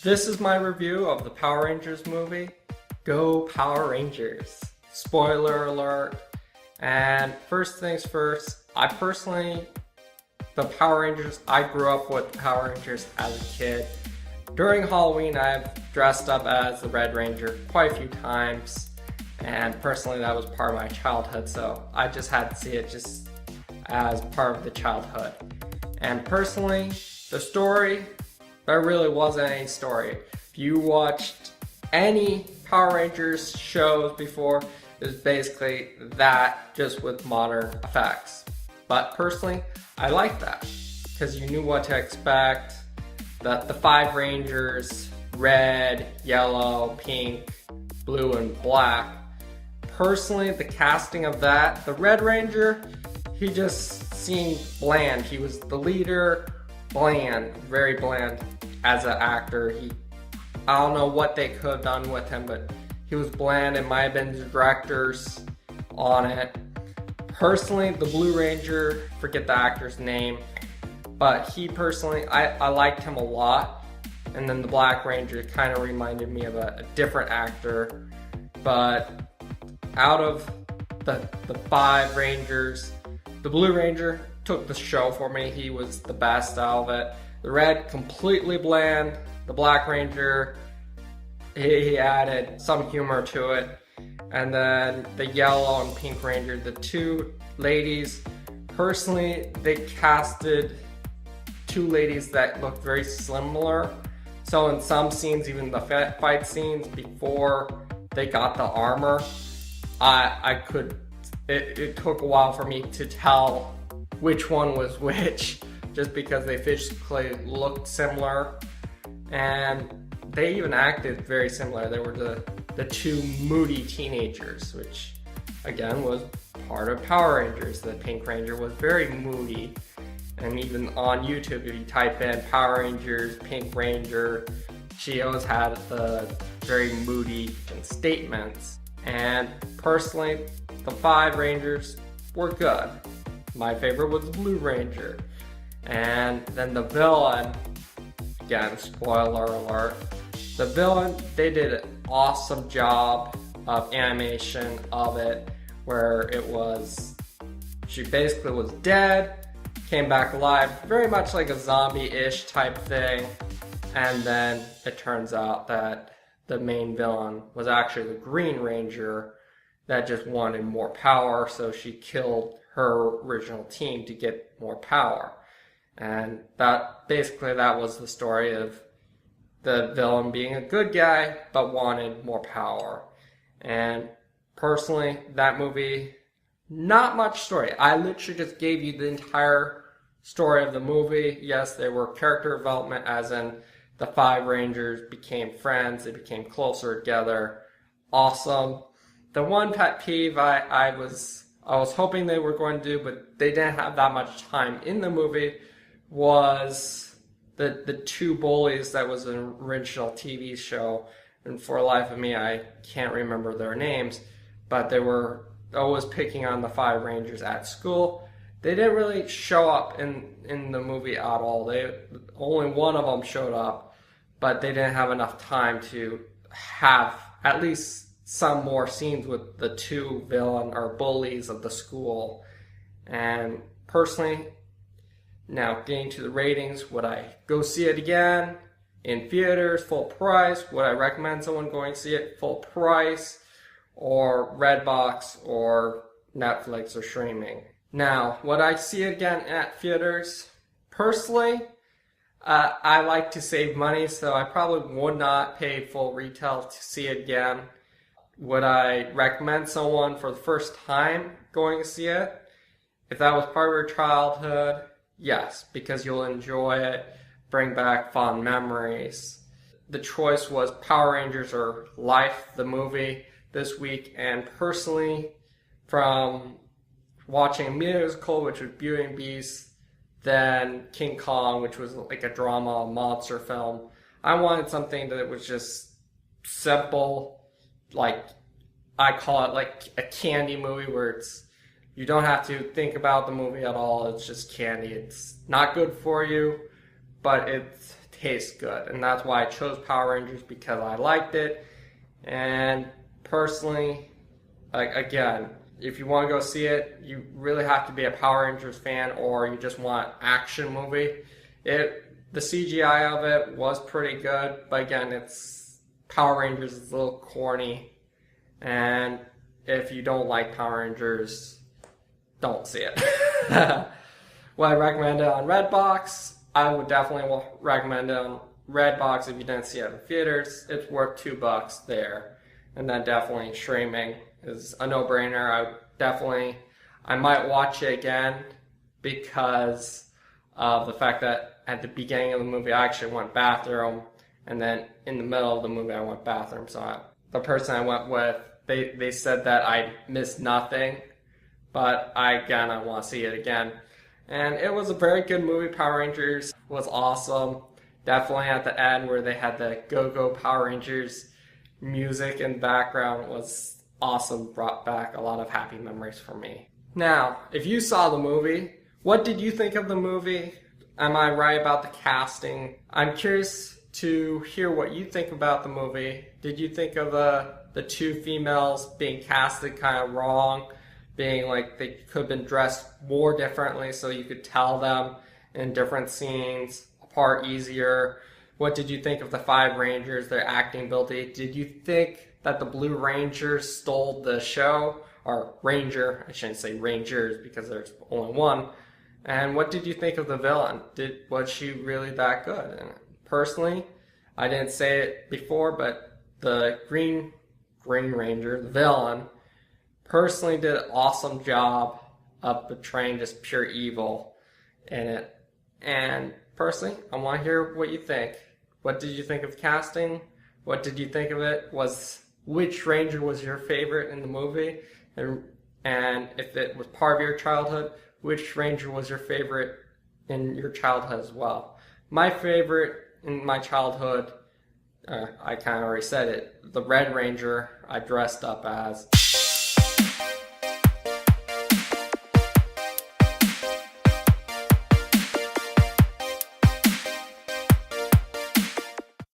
This is my review of the Power Rangers movie. Go Power Rangers! Spoiler alert. And first things first, the Power Rangers, I grew up with the Power Rangers as a kid. During Halloween, I've dressed up as the Red Ranger quite a few times. And personally, that was part of my childhood, so I just had to see it just as part of the childhood. And personally, the story, there really wasn't any story. If you watched any Power Rangers shows before, it was basically that, just with modern effects. But personally, I like that, because you knew what to expect. The 5 Rangers, red, yellow, pink, blue, and black. Personally, the casting of that, the Red Ranger, he just seemed bland. He was the leader, bland, very bland as an actor. I don't know what they could have done with him, but he was bland. It might have been the directors on it. Personally, the Blue Ranger, forget the actor's name, but he personally, I liked him a lot. And then the Black Ranger kind of reminded me of a different actor. But out of the 5 Rangers, the Blue Ranger took the show for me. He was the best out of it. The Red, completely bland. The Black Ranger, he added some humor to it. And then the Yellow and Pink Ranger, the 2 ladies, personally, they casted 2 ladies that looked very similar. So in some scenes, even the fight scenes before they got the armor, it took a while for me to tell which one was which, just because they physically looked similar. And they even acted very similar. They were the 2 moody teenagers, which again was part of Power Rangers. The Pink Ranger was very moody. And even on YouTube, if you type in Power Rangers, Pink Ranger, she always had the very moody statements. And personally, the 5 Rangers were good. My favorite was the Blue Ranger. And then the villain, again, spoiler alert, the villain, they did an awesome job of animation of it, where she basically was dead, came back alive, very much like a zombie-ish type thing. And then it turns out that the main villain was actually the Green Ranger that just wanted more power, so she killed her original team to get more power. And that was the story of the villain being a good guy but wanted more power. And personally, that movie, not much story. I literally just gave you the entire story of the movie. Yes, there were character development, as in the 5 Rangers became friends, they became closer together. Awesome. The one pet peeve I was hoping they were going to do, but they didn't have that much time in the movie, was the 2 bullies that was an original TV show. And for the life of me, I can't remember their names, but they were always picking on the 5 Rangers at school. They didn't really show up in the movie at all. Only one of them showed up, but they didn't have enough time to have at least some more scenes with the 2 villain or bullies of the school. And personally, now getting to the ratings, would I go see it again in theaters, full price? Would I recommend someone going to see it full price, or Redbox or Netflix or streaming? Now, would I see it again at theaters? Personally, I like to save money, so I probably would not pay full retail to see it again. Would I recommend someone for the first time going to see it? If that was part of your childhood, yes, because you'll enjoy it, bring back fond memories. The choice was Power Rangers or Life, the movie, this week. And personally, from watching a musical, which was Beauty and Beast, then King Kong, which was like a drama, monster film, I wanted something that was just simple, like I call it like a candy movie, where you don't have to think about the movie at all. It's just candy. It's not good for you, but it tastes good. And that's why I chose Power Rangers, because I liked it. And personally, like, again, if you want to go see it, you really have to be a Power Rangers fan, or you just want an action movie. The CGI of it was pretty good, but again, it's Power Rangers is a little corny. And if you don't like Power Rangers, don't see it. Would I recommend it on Redbox? I would definitely recommend it on Redbox if you didn't see it in theaters. It's worth $2 there. And then definitely streaming is a no-brainer. I might watch it again because of the fact that at the beginning of the movie I actually went bathroom, and then in the middle of the movie I went bathroom. So the person I went with, they said that I missed nothing, but I want to see it again. And it was a very good movie. Power Rangers was awesome. Definitely at the end where they had the Go-Go Power Rangers music in the background was awesome. Brought back a lot of happy memories for me. Now, if you saw the movie, what did you think of the movie? Am I right about the casting? I'm curious to hear what you think about the movie. Did you think of the two females being casted kind of wrong? Being like they could have been dressed more differently so you could tell them in different scenes apart easier? What did you think of the 5 Rangers, their acting ability? Did you think that the Blue Rangers stole the show? Or Ranger, I shouldn't say Rangers because there's only one. And what did you think of the villain? Was she really that good? And personally, I didn't say it before, but the Green Ranger, the villain, personally did an awesome job of portraying just pure evil in it. And personally, I want to hear what you think. What did you think of casting? What did you think of it? Which Ranger was your favorite in the movie? And if it was part of your childhood, which Ranger was your favorite in your childhood as well? My favorite in my childhood, I kind of already said it, the Red Ranger I dressed up as.